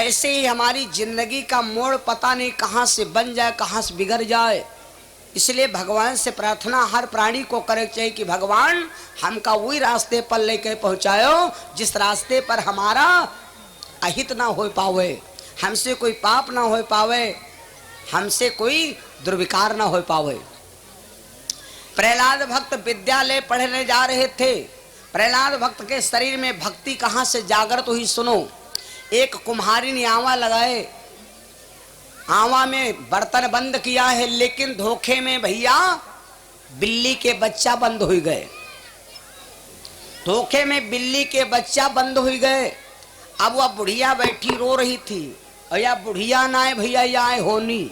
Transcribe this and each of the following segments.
ऐसे ही हमारी जिंदगी का मोड़ पता नहीं कहाँ से बन जाए, कहाँ से बिगड़ जाए। इसलिए भगवान से प्रार्थना हर प्राणी को करे चाहिए कि भगवान हमका वही रास्ते पर लेकर पहुँचायो जिस रास्ते पर हमारा अहित ना हो पावे, हमसे कोई पाप ना हो पावे, हमसे कोई दुर्विकार ना हो पावे। प्रहलाद भक्त विद्यालय पढ़ने जा रहे थे। प्रहलाद भक्त के शरीर में भक्ति कहाँ से जागृत हुई सुनो। एक कुम्हारी ने आवा लगाए, आवा में बर्तन बंद किया है, लेकिन धोखे में भैया बिल्ली के बच्चा बंद हो गए। धोखे में बिल्ली के बच्चा बंद हो गए। अब वह बुढ़िया बैठी रो रही थी, और या बुढ़िया ना है भैया, या आए होनी,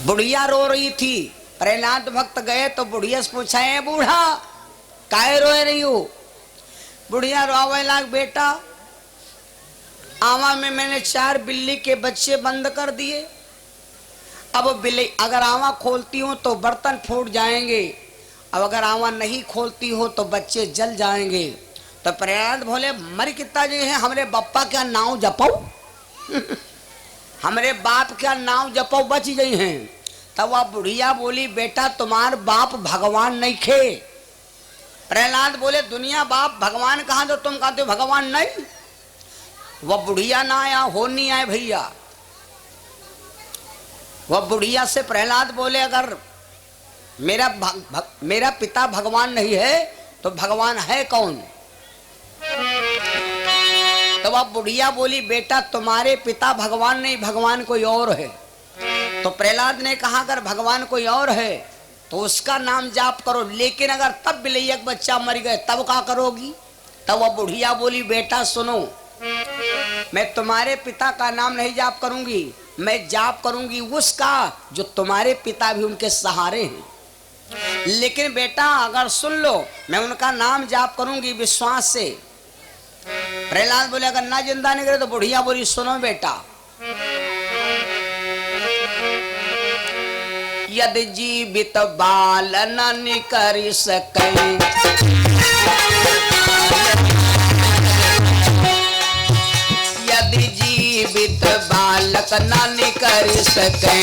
बुढ़िया रो रही थी। प्रहलाद भक्त गए तो बुढ़िया से पूछा, है बूढ़ा काहे रोए रही हो? बुढ़िया रोवे लाग, बेटा आवा में मैंने 4 बिल्ली के बच्चे बंद कर दिए। अब बिल्ली अगर आवा खोलती हो तो बर्तन फूट जाएंगे, अब अगर आवा नहीं खोलती हो तो बच्चे जल जाएंगे। तो प्रहलाद बोले, मर कितना जी है, हमरे बप्पा क्या नाव जपाओ हमरे बाप क्या नाव जपाओ, बच गई हैं। तब वह बुढ़िया बोली, बेटा तुम्हार बाप भगवान नहीं खे। प्रहलाद बोले, दुनिया बाप भगवान कहाँ, तो तुम कहते हो भगवान नहीं। वह बुढ़िया ना आया, हो नहीं आए भैया। वह बुढ़िया से प्रहलाद बोले, अगर मेरा पिता भगवान नहीं है तो भगवान है कौन? तो वह बुढ़िया बोली, बेटा तुम्हारे पिता भगवान नहीं, भगवान कोई और है। तो प्रहलाद ने कहा, अगर भगवान कोई और है तो उसका नाम जाप करो, लेकिन अगर तब बिलैया का बच्चा मर गए तब क्या करोगी? तब वह बुढ़िया बोली, बेटा सुनो, मैं तुम्हारे पिता का नाम नहीं जाप करूंगी, मैं जाप करूंगी उसका जो तुम्हारे पिता भी उनके सहारे हैं। लेकिन बेटा अगर सुन लो, मैं उनका नाम जाप करूंगी विश्वास से। प्रहलाद बोले, अगर ना जिंदा नहीं करे तो बुढ़िया बोली, सुनो बेटा, यदि जीवित बाल न कर सके, यदि जीवित बालक न कर सके,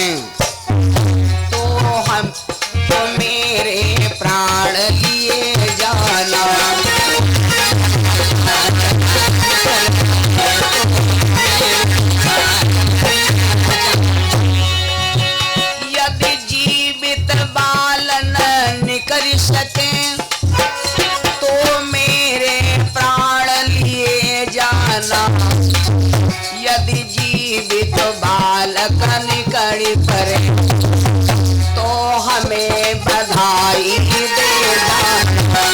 तो हम तो मेरे प्राण लिए जाना। यदि जीवित बाल न कर सके तो मेरे प्राण लिए जाना। यदि जीवित बालक निकल पड़े तो हमें बधाई दे जाना।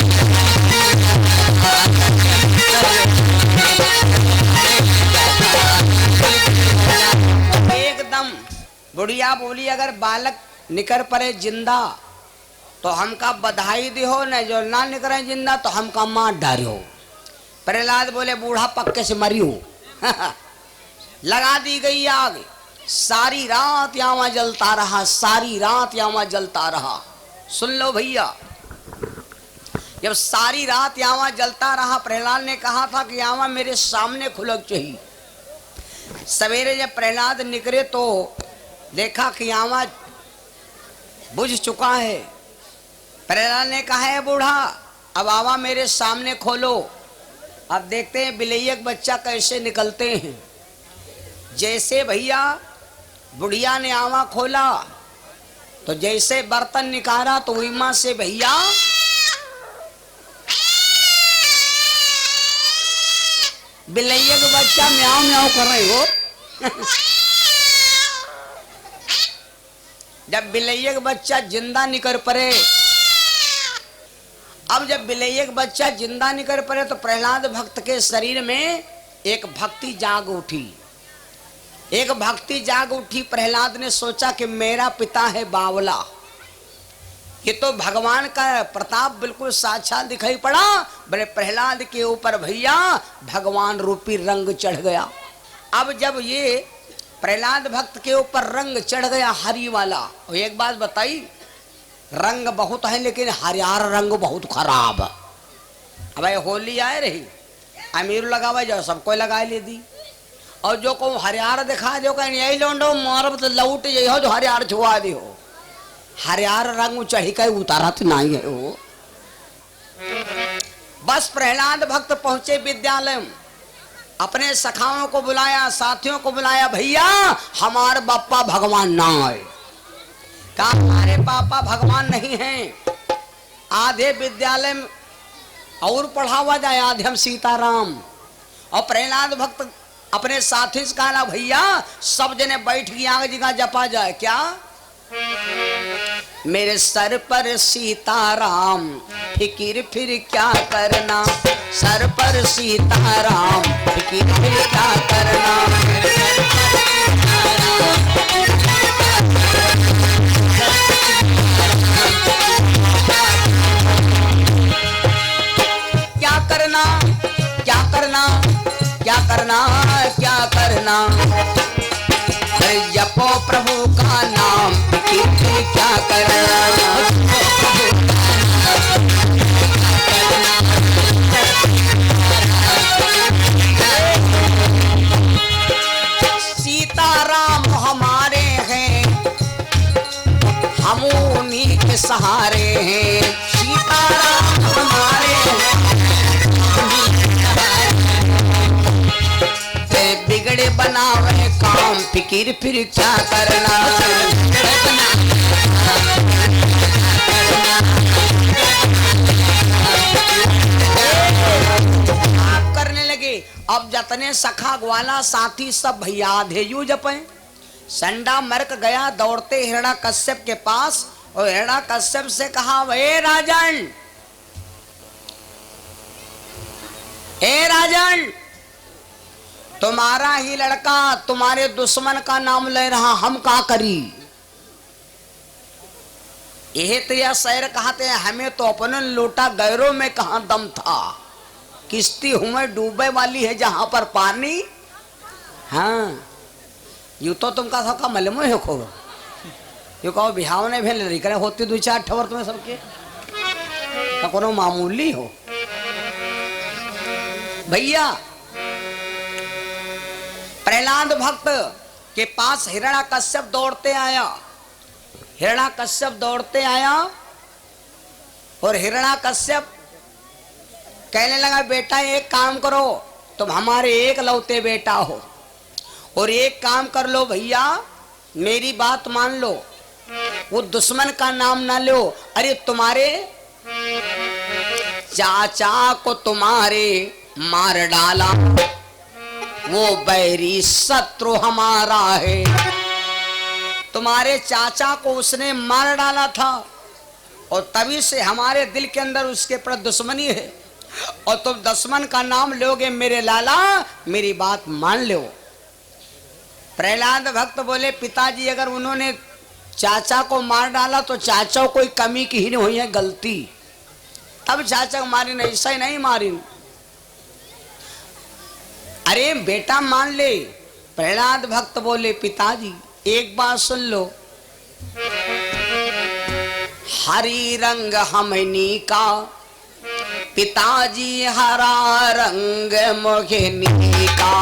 एकदम बुढ़िया बोली, अगर बालक निकर पड़े जिंदा तो हमका बधाई दिहो, न जो ना निकले जिंदा तो हमका मार डालो। प्रहलाद बोले, बूढ़ा पक्के से मरियो लगा दी गई आग, सारी रात यहाँ जलता रहा, सारी रात यहाँ जलता रहा। सुन लो भैया, जब सारी रात यहाँ जलता रहा, प्रहलाद ने कहा था कि यहाँ मेरे सामने खुलक चाहिए। सवेरे जब प्रहलाद निकले तो देखा कि यहाँ बुझ चुका है। प्रहलाद ने कहा, है बूढ़ा अब आवा मेरे सामने खोलो। अब देखते हैं बिलैया का बच्चा कैसे निकलते हैं। जैसे भैया बुढ़िया ने आवा खोला तो जैसे बर्तन निकाला तो उइमा से भैया बिलैया का बच्चा म्याऊ म्याऊ कर रहे हो जब बिलैया का बच्चा जिंदा निकल पड़े, अब जब बिलैया का बच्चा जिंदा निकल पड़े तो प्रहलाद भक्त के शरीर में एक भक्ति जाग उठी, एक भक्ति जाग उठी। प्रहलाद ने सोचा कि मेरा पिता है बावला, ये तो भगवान का प्रताप बिल्कुल साक्षात दिखाई पड़ा। बड़े प्रहलाद के ऊपर भैया भगवान रूपी रंग चढ़ गया। अब जब ये प्रहलाद भक्त के ऊपर रंग चढ़ गया हरी वाला, और एक बात बताई, रंग बहुत है लेकिन हरियार रंग बहुत खराब। अब होली आए रही, अमीर लगावा जाओ सबको लगाए ले दी और जो को हरियार दिखा दो कहीं यही लोंडो मारब तो लौट यही हो जो हरियार छुआ दी हो हरियार रंग चढ़ी कहीं उतारा तो नहीं है वो। बस प्रहलाद भक्त पहुंचे विद्यालय में अपने सखाओं को बुलाया साथियों को बुलाया भैया हमारे बापा भगवान ना आए कहा हमारे पापा भगवान नहीं हैं आधे विद्यालय में और पढ़ावा जाए आधे हम सीताराम और प्रहलाद भक्त अपने साथी से कहा भैया सब जने बैठ के आग जी का जपा जाए क्या मेरे सर पर सीताराम फिकिर फिर क्या करना सर पर सीताराम फिकिर फिर क्या करना क्या करना क्या करना क्या करना क्या करना जपो प्रभु का नाम क्या करना सीताराम हमारे हैं हम उन्हीं के सहारे हैं सीताराम हमारे बिगड़े बनावे काम फिकिर फिर क्या करना आप करने लगे। अब जतने सखा ग्वाला साथी सब भैया धेयु जपे संडा मरक गया दौड़ते हिरणा कश्यप के पास और हिरणा कश्यप से कहा वे राजन ए राजन तुम्हारा ही लड़का तुम्हारे दुश्मन का नाम ले रहा हम क्या करी यह तो यह शहर कहते हैं हमें तो अपने लोटा गैरों में कहा दम था किश्ती हुए डूबे वाली है जहां पर पानी हाँ यू तो तुम का सबका मलमो है खो यू कहो बिहाव ने भेल रिकरे होती दो चार ठवर तुम्हें सबके तो कोनो मामूली हो भैया प्रहलाद भक्त के पास हिरण्यकश्यप दौड़ते आया हिरण्यकश्यप दौड़ते आया और हिरण्यकश्यप कहने लगा बेटा एक काम करो तुम हमारे एक लौते बेटा हो और एक काम कर लो भैया मेरी बात मान लो वो दुश्मन का नाम ना लो अरे तुम्हारे चाचा को तुम्हारे मार डाला वो बैरी शत्रु हमारा है तुम्हारे चाचा को उसने मार डाला था और तभी से हमारे दिल के अंदर उसके प्रति दुश्मनी है और तुम दुश्मन का नाम लोगे मेरे लाला मेरी बात मान लो। प्रहलाद भक्त बोले पिताजी अगर उन्होंने चाचा को मार डाला तो चाचा कोई कमी की ही नहीं हुई है गलती तब चाचा को मारी नहीं ऐसा ही नहीं मारी अरे बेटा मान ले। प्रहलाद भक्त बोले पिताजी एक बात सुन लो हरी रंग हमनी का पिताजी हरा रंग मोहिनी का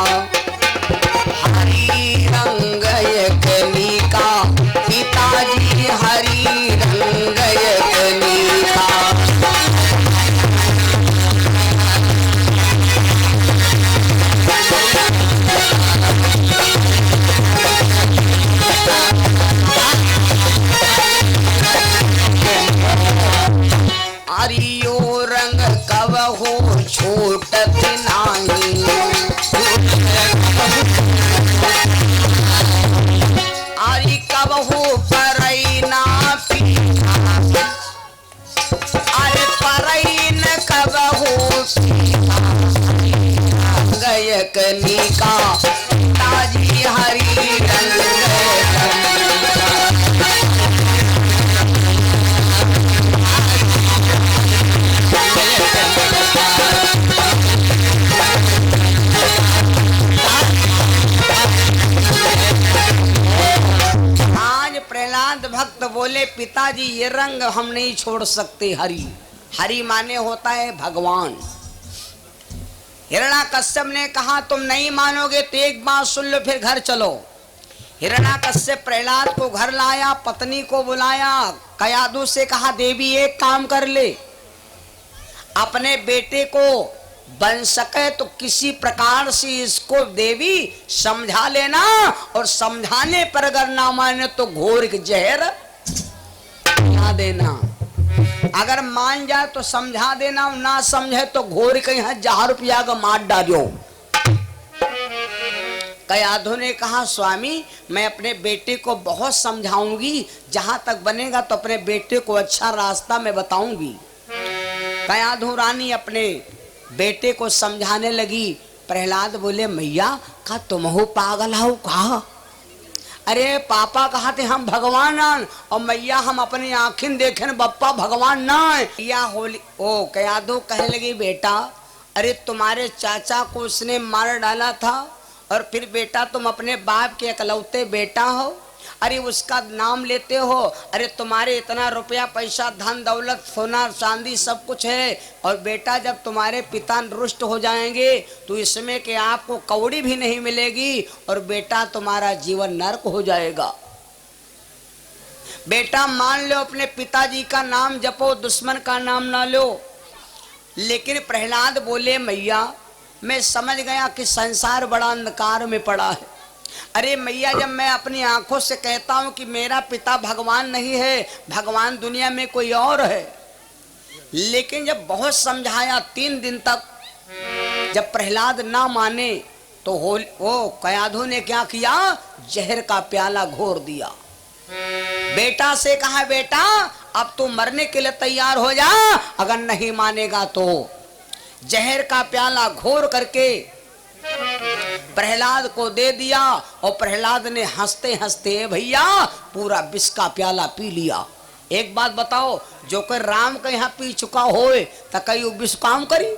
हरी रंग यकनी का पिताजी हरी रंग यकनी का हरियो रंग कब हो छोटत नाही आरी कब हो परैना पीना अरे परैन कब हो गयकनी का ताजी हरी रंग प्रहलाद भक्त बोले पिताजी ये रंग हम नहीं छोड़ सकते हरी हरी माने होता है भगवान हिरण्याकश्यप ने कहा तुम नहीं मानोगे तो एक बात सुन लो, फिर घर चलो। हिरण्याकश्यप प्रहलाद को घर लाया, पत्नी को बुलाया, कयाधु से कहा देवी एक काम कर ले, अपने बेटे को बन सके तो किसी प्रकार से इसको देवी समझा लेना, और समझाने पर अगर ना माने तो घोर के जहर ना देना। अगर मान जाए तो समझा देना, ना समझे तो घोर के यहाँ जहर पिया का मार डालियो। कयाधु ने कहा स्वामी मैं अपने बेटे को बहुत समझाऊंगी, जहां तक बनेगा तो अपने बेटे को अच्छा रास्ता मैं बताऊंगी। कयाधु रानी अपने बेटे को समझाने लगी। प्रहलाद बोले मैया का तुम हो पागल हो कहा? अरे पापा कहा थे हम भगवान हैं, और मैया हम अपनी आँखें देखे न बप्पा भगवान ना है। या होली ओ कयाधु कहने लगी बेटा अरे तुम्हारे चाचा को उसने मार डाला था, और फिर बेटा तुम अपने बाप के इकलौते बेटा हो, अरे उसका नाम लेते हो। अरे तुम्हारे इतना रुपया पैसा धन दौलत सोना चांदी सब कुछ है, और बेटा जब तुम्हारे पिता रुष्ट हो जाएंगे तो इसमें कि आपको कौड़ी भी नहीं मिलेगी, और बेटा तुम्हारा जीवन नरक हो जाएगा। बेटा मान लो अपने पिताजी का नाम जपो, दुश्मन का नाम ना लो। लेकिन प्रहलाद बोले मैया मैं समझ गया कि संसार बड़ा अंधकार में पड़ा है। अरे मैया जब मैं अपनी आंखों से कहता हूं कि मेरा पिता भगवान नहीं है, भगवान दुनिया में कोई और है, लेकिन जब बहुत समझाया 3 दिन तक जब प्रहलाद ना माने तो वो कयाधु ने क्या किया, जहर का प्याला घोर दिया। बेटा से कहा बेटा अब तू मरने के लिए तैयार हो जा, अगर नहीं मानेगा तो जहर का प्याला घोर करके प्रहलाद को दे दिया, और प्रहलाद ने हंसते हंसते भैया पूरा विष का प्याला पी लिया। एक बात बताओ जो कोई राम के यहाँ पी चुका होए तो कई विष काम करी,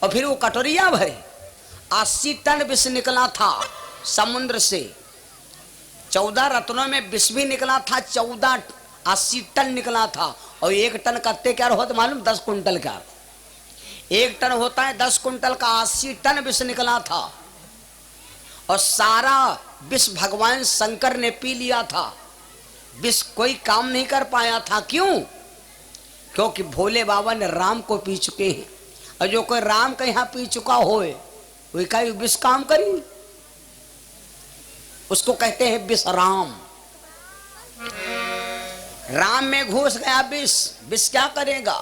और फिर वो कटोरिया भरे 80 टन विष निकला था समुद्र से। 14 रत्नों में विष भी निकला था, 80 टन निकला था। और 1 टन करते क्या होता मालूम, 10 कुंटल का 1 टन होता है, 10 कुंटल का 80 टन विष निकला था, और सारा विष भगवान शंकर ने पी लिया था। विष कोई काम नहीं कर पाया था, क्यों? क्योंकि भोले बाबा ने राम को पी चुके हैं, और जो कोई राम के यहाँ पी चुका होए वही का विष काम करी, उसको कहते हैं विष राम। राम में घुस गया विष, विष क्या करेगा?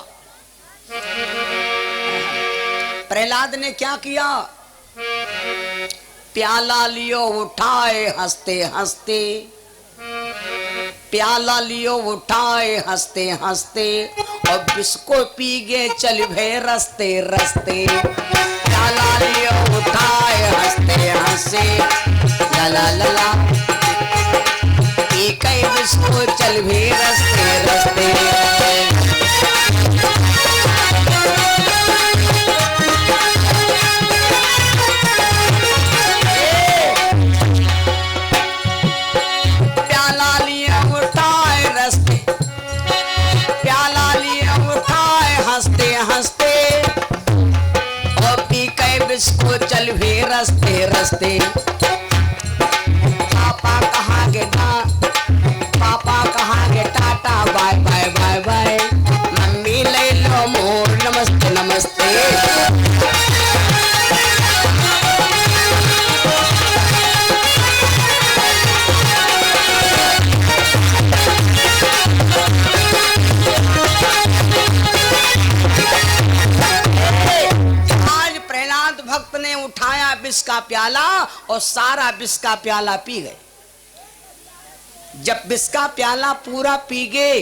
प्रहलाद ने क्या किया, प्याला लियो उठाए हंसते हंसते, प्याला लियो उठाए हंसते हंसते, और विष को पी गए चल भे रस्ते रस्ते। प्याला लियो उठाए हंसते हंसते, ला ला ला ला, एक ही विष को चल भे रस्ते रस्ते। हंसते और पी के बिस्को चल भी रस्ते रस्ते। पापा कहाँ गे पापा कहाँ गे tata bye bye bye bye, मम्मी ले लो मोर नमस्ते नमस्ते। भक्त ने उठाया विष का प्याला और सारा विष का प्याला पी गए। जब विष का प्याला पूरा पी गए,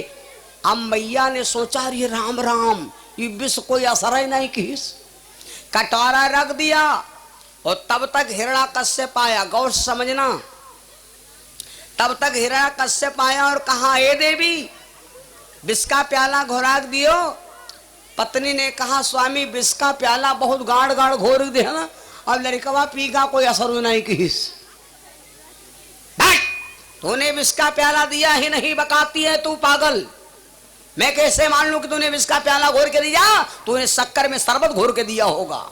अब मैया ने सोचा अरे राम राम ये विष कोई असर ही नहीं किस, कटोरा रख दिया। और तब तक हिरण्याकश्यप आया, गौर से समझना, तब तक हिरण्याकश्यप आया और कहा ए देवी विष का प्याला घोराक दियो। पत्नी ने कहा स्वामी विष का प्याला बहुत गाढ़ गाढ़ घोर दे ना, अब लड़कवा पीगा कोई असर नहीं किस। तूने विष का प्याला दिया ही नहीं बकाती है तू पागल, मैं कैसे मान लूं कि तूने विष का प्याला घोर के दिया? तूने शक्कर में शरबत घोर के दिया होगा।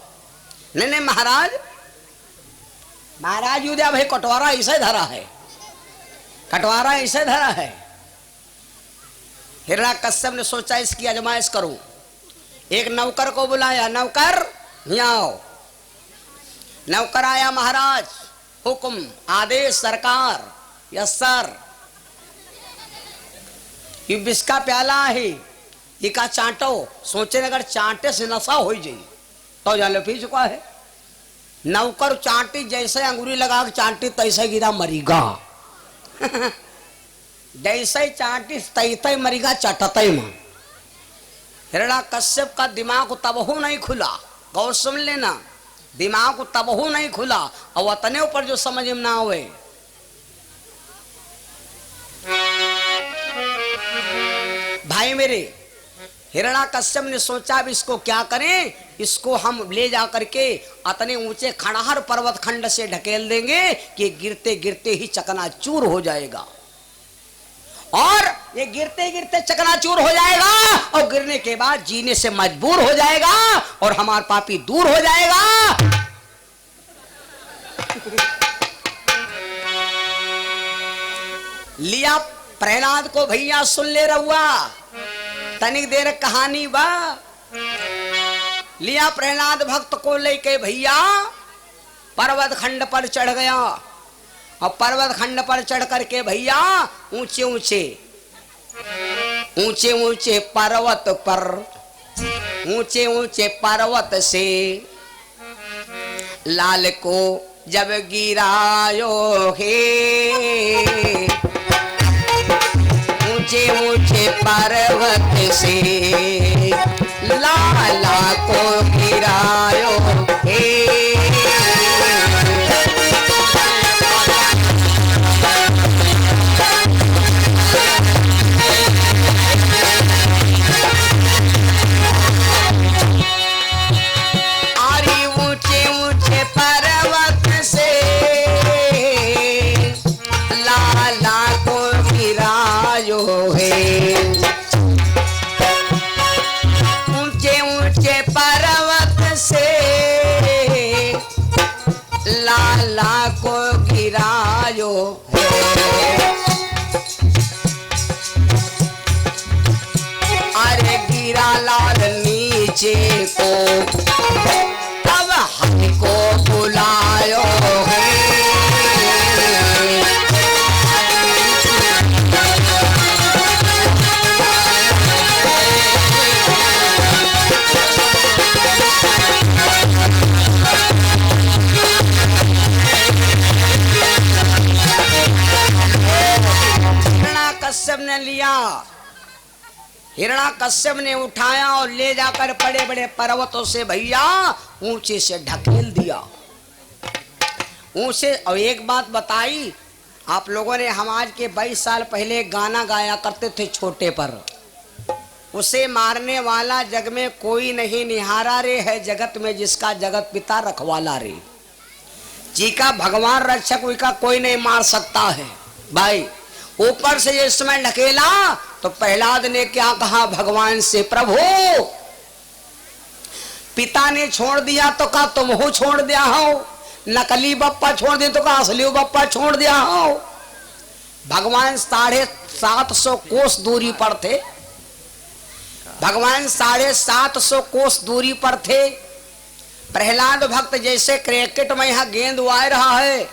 नहीं नहीं महाराज, महाराज युद्या भाई कटवारा ऐसे धरा है, कटवारा ऐसे धरा है। हिरण्यकश्यप ने सोचा इसकी आजमाइश करूं। एक नौकर को बुलाया, नौकर यहाँ आओ। नौकर आया, महाराज हुक्म, आदेश, सरकार, यस सर। ये विष का प्याला है, ये का चाटो। सोचे अगर चाटे से नशा हो जाए तो जान लो पी चुका है। नौकर चाटी, जैसे अंगूरी लगा के चाटी तैसे गिरा मरीगा। जैसे चाटी तैसे मरीगा चटते में। हिरण्यकश्यप का दिमाग तबहू नहीं खुला, गौर सुन लेना, दिमाग तबहू नहीं खुला। और वतने ऊपर जो समझ में ना आवे, भाई मेरे, हिरण्यकश्यप ने सोचा अब इसको क्या करें, इसको हम ले जा करके अतने ऊंचे खंडहर पर्वत खंड से ढकेल देंगे कि गिरते गिरते ही चकनाचूर हो जाएगा। और ये गिरते गिरते चकनाचूर हो जाएगा और गिरने के बाद जीने से मजबूर हो जाएगा और हमारा पापी दूर हो जाएगा। लिया प्रहलाद को, भैया सुन ले रहुआ, तनिक देर कहानी बा। लिया प्रहलाद भक्त को लेके भैया पर्वत खंड पर चढ़ गया। और पर्वत खंड पर चढ़ करके भैया ऊंचे ऊंचे ऊंचे ऊंचे पर्वत पर, ऊंचे ऊंचे पर्वत से लाल को जब गिरायो हे, ऊंचे ऊंचे पर्वत से लाला को गिरायो हे। ऊंचे ऊंचे पर्वत से लाला को गिरायो है। अरे गिरा लाल नीचे को, तब हमको बुलायो है। हिरण्यकश्यप ने लिया, हिरण्यकश्यप ने उठाया और ले जाकर बड़े बड़े पर्वतों से भैया ऊंचे से ढकेल दिया, ऊंचे। और एक बात बताई, आप लोगों ने हम आज के 22 साल पहले गाना गाया करते थे छोटे पर, उसे मारने वाला जग में कोई नहीं निहारा रे, है जगत में जिसका जगत पिता रखवाला रे। जी का भगवान रक्षक का कोई नहीं मार सकता है। भाई ऊपर से ये समय ढकेला तो प्रहलाद ने क्या कहा भगवान से, प्रभु पिता ने छोड़ दिया तो कहा तुम हो छोड़ दिया हो, नकली बप्पा छोड़ दे तो कहा असली बप्पा छोड़ दिया हो। भगवान 750 कोस दूरी पर थे, भगवान 750 कोस दूरी पर थे। प्रहलाद भक्त जैसे क्रिकेट में यहां गेंद उड़ा रहा है,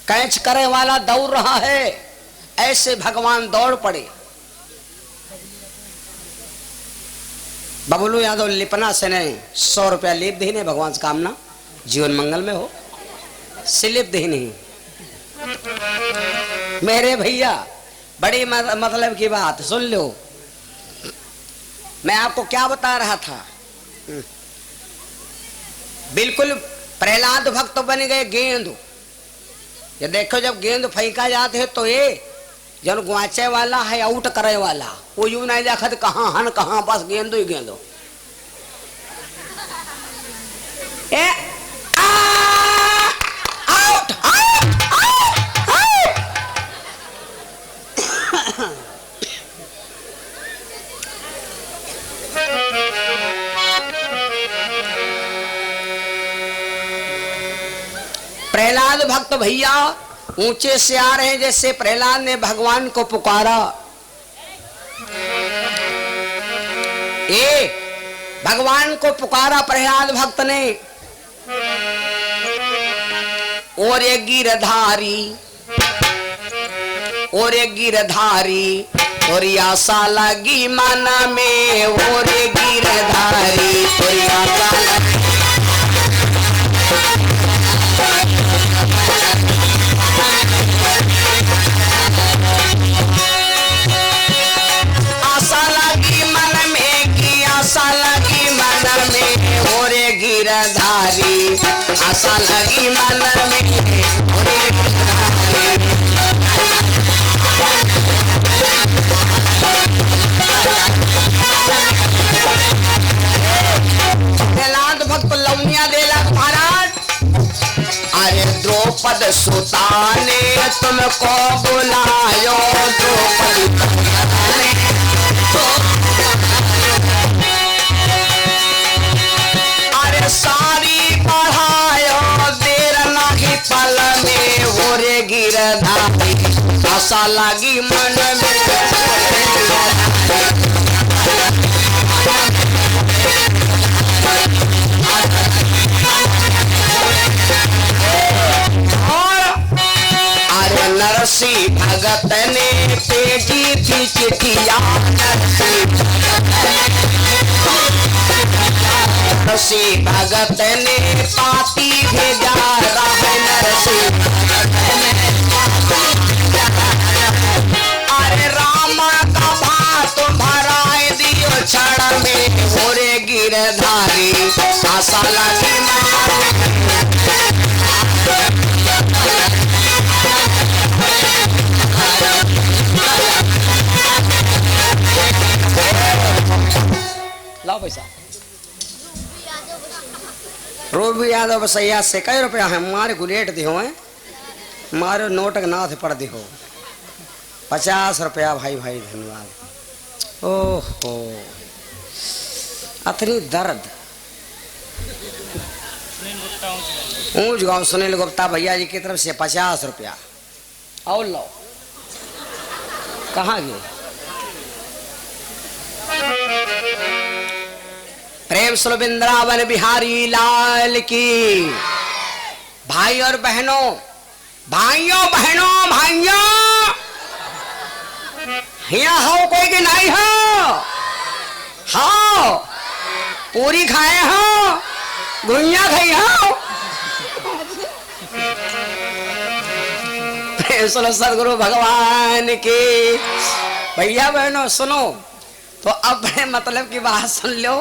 कैच करे वाला दौड़ रहा है, ऐसे भगवान दौड़ पड़े। बबलू यादव लिपना से ने 100 रुपया लिप देने भगवान से कामना जीवन मंगल में हो, स्लिप देनी। मेरे भैया बड़ी मतलब की बात सुन लो, मैं आपको क्या बता रहा था। बिल्कुल प्रहलाद भक्त बन गए गेंद। ये देखो जब गेंद फेंका जाते है तो ये जन गुआचे वाला है आउट करे वाला, वो यूं नहीं देखा कहाँ हन कहाँ, बस गेंदो ही गेंदो। Out out out. प्रहलाद भक्त भैया ऊंचे से आ रहे हैं। जैसे प्रहलाद ने भगवान को पुकारा, भगवान को पुकारा प्रहलाद भक्त ने, और एक गिरधारी और आशा लगी मन में, और गिरधारी और आशा लगी गिरधारी, आशा लगी मन में प्रहलाद भक्त लवनिया देला महाराज। अरे द्रौपद सुता ने तुमको बुलायो, द्रौपदी सारी पढ़ायो देर नहीं पल में, ओरे गिरधारी आशा लगी मन में। अरे नरसी भगत ने भेजी थी चिट्ठिया, नरसी भगत ने पाती भेजा, नरसी अरे राम का भात भराए दियो क्षण में, ओरे गिरधारी आशा लगी लाओ पैसा। रोबी यादव बसैया से कई रुपया है मारे गुलेट दिहो है, मारो नोटक नाथ पड़ दिहो 50 रुपया। भाई भाई धन्यवाद। ओहो अतनी दर्द। ऊंच गांव सुनील गुप्ता भैया जी की तरफ से 50 रुपया। और लो कहाँ गए? प्रेम सुनो वृंदावन बिहारी लाल की। भाई और बहनों, भाइयों यहाँ हो कोई कि नहीं हो? हाँ पूरी खाए हो, गुइया खाई हो। प्रेम सुनो सदगुरु भगवान की। भैया बहनों सुनो तो अपने मतलब की बात सुन लो।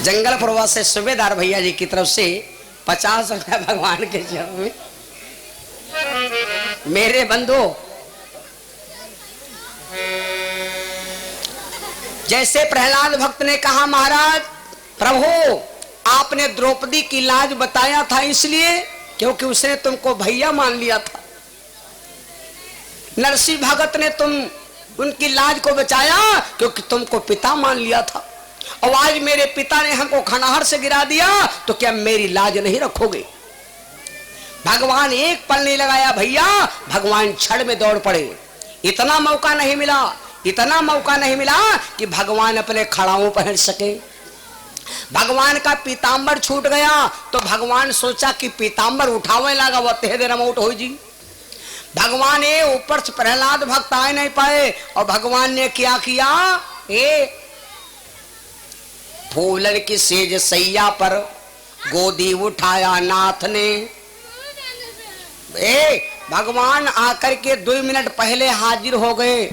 जंगल प्रवास से सूबेदार भैया जी की तरफ से 50 रुपया भगवान के चरण में। मेरे बंधु जैसे प्रहलाद भक्त ने कहा, महाराज प्रभु आपने द्रौपदी की लाज बताया था इसलिए क्योंकि उसने तुमको भैया मान लिया था। नरसिंह भगत ने तुम उनकी लाज को बचाया क्योंकि तुमको पिता मान लिया था। और आज मेरे पिता ने हमको खनाहर से गिरा दिया तो क्या मेरी लाज नहीं रखोगे? भगवान एक पल नहीं लगाया भैया, भगवान क्षण में दौड़ पड़े। इतना मौका नहीं मिला कि भगवान अपने खड़ाओं पहन सके। भगवान का पीताम्बर छूट गया तो भगवान सोचा कि पीताम्बर उठावे लगा, वो तेह देर अमाउंट हो जी। भगवान ऊपर से प्रहलाद भक्त आए नहीं पाए और भगवान ने क्या किया, फूलन की सेज सैया पर गोदी उठाया नाथ ने। भगवान आकर के 2 मिनट पहले हाजिर हो गए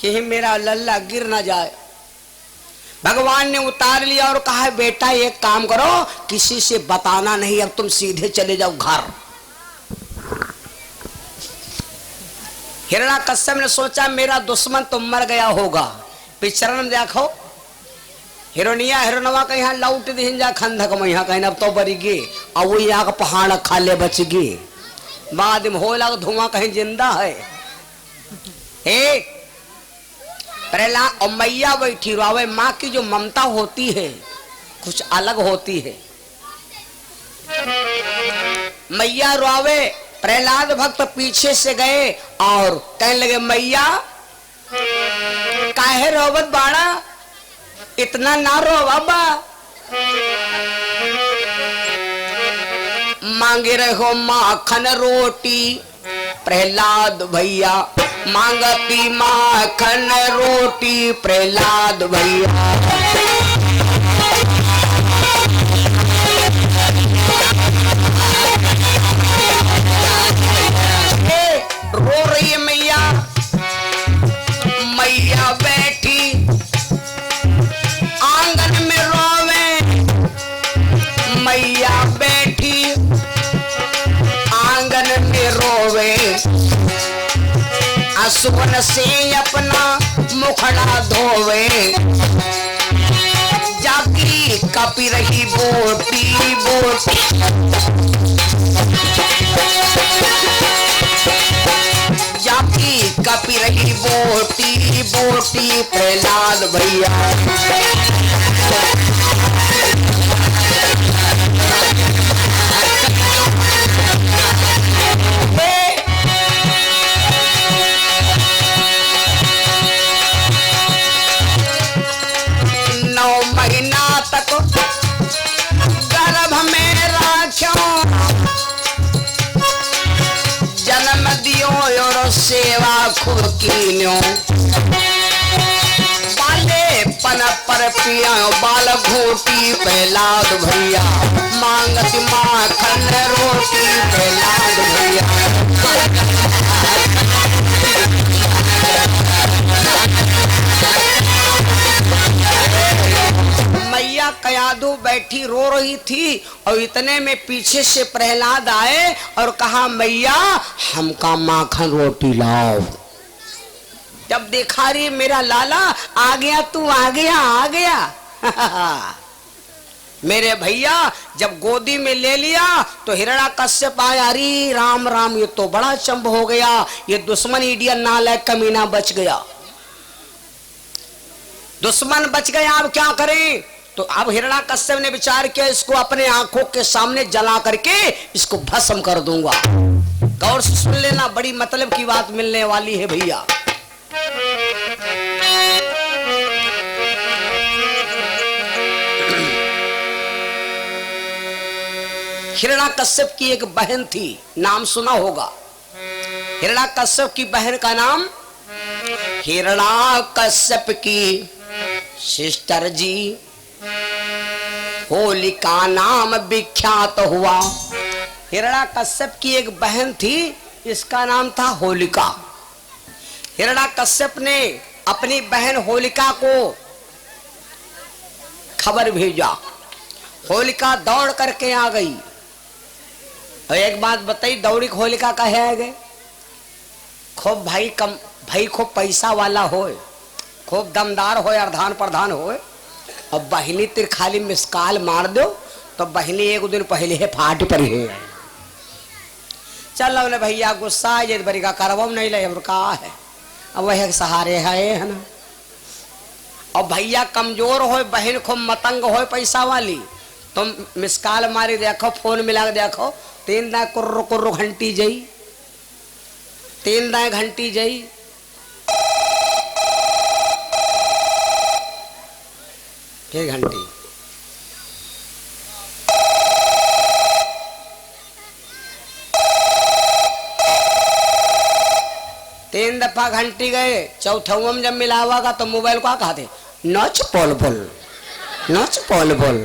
कि मेरा लल्ला गिर ना जाए। भगवान ने उतार लिया और कहा, बेटा एक काम करो, किसी से बताना नहीं, अब तुम सीधे चले जाओ घर। हिरण्याकश्यप ने सोचा मेरा दुश्मन तो मर गया होगा, पिछरण देखो हिरोनिया हिरोनवा कहीं यहाँ लौट दिन जा खंधक में यहाँ कहीं अब तो बरी गे और वो यहाँ का पहाड़ खा ले बच गे। बाद में हो लगा धुआं कहीं जिंदा है। प्रहलाद और मैया बैठी रावे, माँ की जो ममता होती है कुछ अलग होती है। मैया रोवे, प्रहलाद भक्त पीछे से गए और कहने लगे मैया काहे रोवत बाड़ा, इतना ना रो बाबा, मांगे रहो माखन रोटी। प्रहलाद भैया मांगती माखन रोटी, प्रहलाद भैया रो रही है मैया। मैया बैठी आंगन में रोवे, मैया बैठी आंगन में रोवे, असुवन से अपना मुखड़ा धोवे, जागी कपी रही बोटी बोटी, जागी कपी रही बोटी बोटी, प्रहलाद भैया गर्भ में राख्यो, जन्म दियो और सेवा खूब कीन्यो, बाले पन पर पिया बाल घोटी, प्रहलाद भैया मांगती माखन रोटी, प्रहलाद भैया मैया कयादू बैठी रो रही थी और इतने में पीछे से प्रहलाद आए और कहा मैया हमका माखन रोटी लाओ। जब देखा रे मेरा लाला आ गया, तू आ गया आ गया मेरे भैया जब गोदी में ले लिया तो हिरण्याकश्यप आया, अरे राम राम ये तो बड़ा चंब हो गया, ये दुश्मन इडियन नालायक कमीना बच गया, दुश्मन बच गया, अब क्या करें। तो अब हिरण्याकश्यप ने विचार किया इसको अपने आंखों के सामने जला करके इसको भस्म कर दूंगा। गौर से सुन लेना, बड़ी मतलब की बात मिलने वाली है भैया। हिरण्याकश्यप की एक बहन थी, नाम सुना होगा। हिरण्याकश्यप की बहन का नाम हिरण्याकश्यप की सिस्टर जी होलिका नाम विख्यात हुआ। हिरण्याकश्यप की एक बहन थी, इसका नाम था होलिका। हिरण्याकश्यप ने अपनी बहन होलिका को खबर भेजा, होलिका दौड़ करके आ गई। और एक बात बताई, दौड़ी होलिका कहे आ गए, खूब भाई खूब पैसा वाला होए, खूब दमदार होए, अर्धान प्रधान होए, और बहिनी तिर खाली मिसकाल मार दो तो बहिनी एक दिन पहले है फाट पर है। चल ने भैया गुस्सा है बरी का करवम नहीं ले का है, अब वह सहारे है ना। और भैया कमजोर हो, बहन खूब मतंग हो पैसा वाली, तुम मिसकाल मारी देखो, फोन मिला के देखो, 3 दाएं कुर्र कुर्र घंटी जई, 3 दाएं घंटी जई, फिर घंटी, तीन दफा घंटी गए, चौथाऊ में जब मिलावागा तो मोबाइल को कहा थे नच पोल बोल, नच पोल बोल,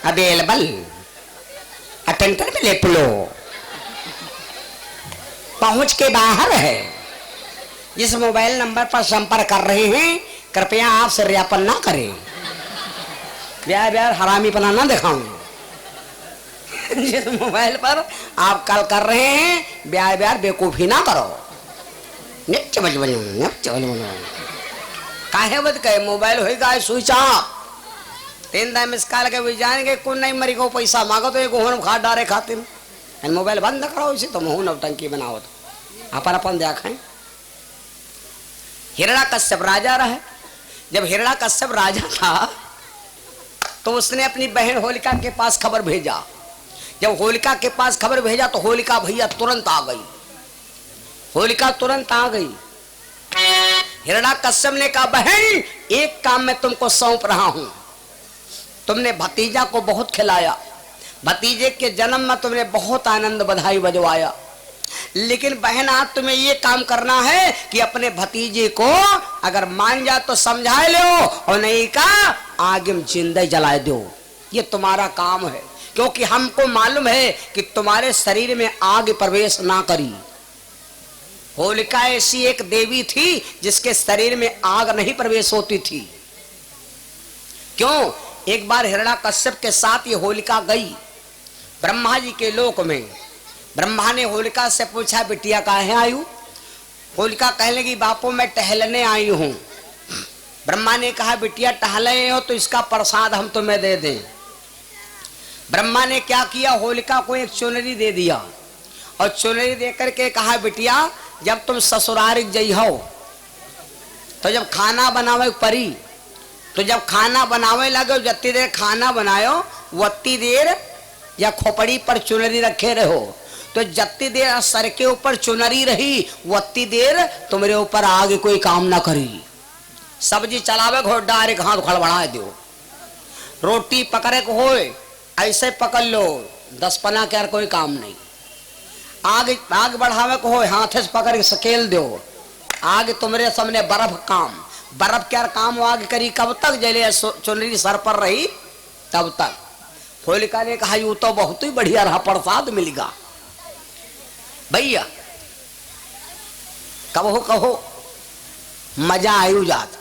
अवेलेबल अटेंडर में ले लो, पहुंच के बाहर है। जिस मोबाइल नंबर पर संपर्क कर रहे हैं कृपया आप सत्यापन ना करें, ब्याह ब्याह हरामी पना ना दिखाऊं। जिस मोबाइल पर आप कॉल कर रहे हैं ब्याह ब्याह बेवकूफी ना करो, काहे बद कहे मोबाइल होगा स्विच ऑफ, 3 दाएं मिस कॉल के भी जाएंगे, कौन नहीं मरी को पैसा मांगो तो एक ओहन खा डारे खातिर मोबाइल बंद करो, इसे तो मुंह नौटंकी बनाओ, तो अपन देखें। हिरण्याकश्यप राजा रहे, जब हिरण्याकश्यप राजा था तो उसने अपनी बहन होलिका के पास खबर भेजा। जब होलिका के पास खबर भेजा तो होलिका भैया तुरंत आ गई। होलिका तुरंत आ गई। हिरण्याकश्यप ने कहा, बहन एक काम मैं तुमको सौंप रहा हूं। तुमने भतीजा को बहुत खिलाया, भतीजे के जन्म में तुमने बहुत आनंद बधाई बजवाया, लेकिन बहन आज तुम्हें ये काम करना है कि अपने भतीजे को अगर मान जा तो समझा लो और नहीं का आग में जिंदा जला दो। ये तुम्हारा काम है, क्योंकि हमको मालूम है कि तुम्हारे शरीर में आग प्रवेश ना करी। होलिका ऐसी एक देवी थी जिसके शरीर में आग नहीं प्रवेश होती थी। क्यों? एक बार हिरण्याकश्यप के साथ ये होलिका गई ब्रह्मा जी के लोक में। ब्रह्मा ने होलिका से पूछा, बिटिया काहे आई हूं? होलिका कहने लगी, बापू मैं टहलने आई हूं। ब्रह्मा ने कहा, बिटिया टहले हो तो इसका प्रसाद हम तुम्हें दे दें। ब्रह्मा ने क्या किया, होलिका को एक चुनरी दे दिया और चुनरी देकर के कहा, बिटिया जब तुम ससुराल जई हो तो जब खाना बनावे परी, तो जब खाना बनावे लगे जत्ती देर खाना बनायो वत्ती देर या खोपड़ी पर चुनरी रखे रहो। तो जत्ती देर सर के ऊपर चुनरी रही वत्ती देर तुम्हारे ऊपर आगे कोई काम ना करी। सब्जी चलावे घोड़ डायरेक्ट हाथ खड़बड़ा दो, रोटी पकड़े को होए ऐसे पकड़ लो, 10 पना के कोई काम नहीं। आग बढ़ावे को हो हाथ से पकड़ के सकेल दो, आग तुम्हारे सामने बर्फ काम, बर्फ क्या काम आग करी कब तक जले चुनरी सर पर रही तब तक। होलिका ने कहा, यू तो बहुत ही बढ़िया रहा, प्रसाद मिलेगा। भैया कहो मजा आयु जात।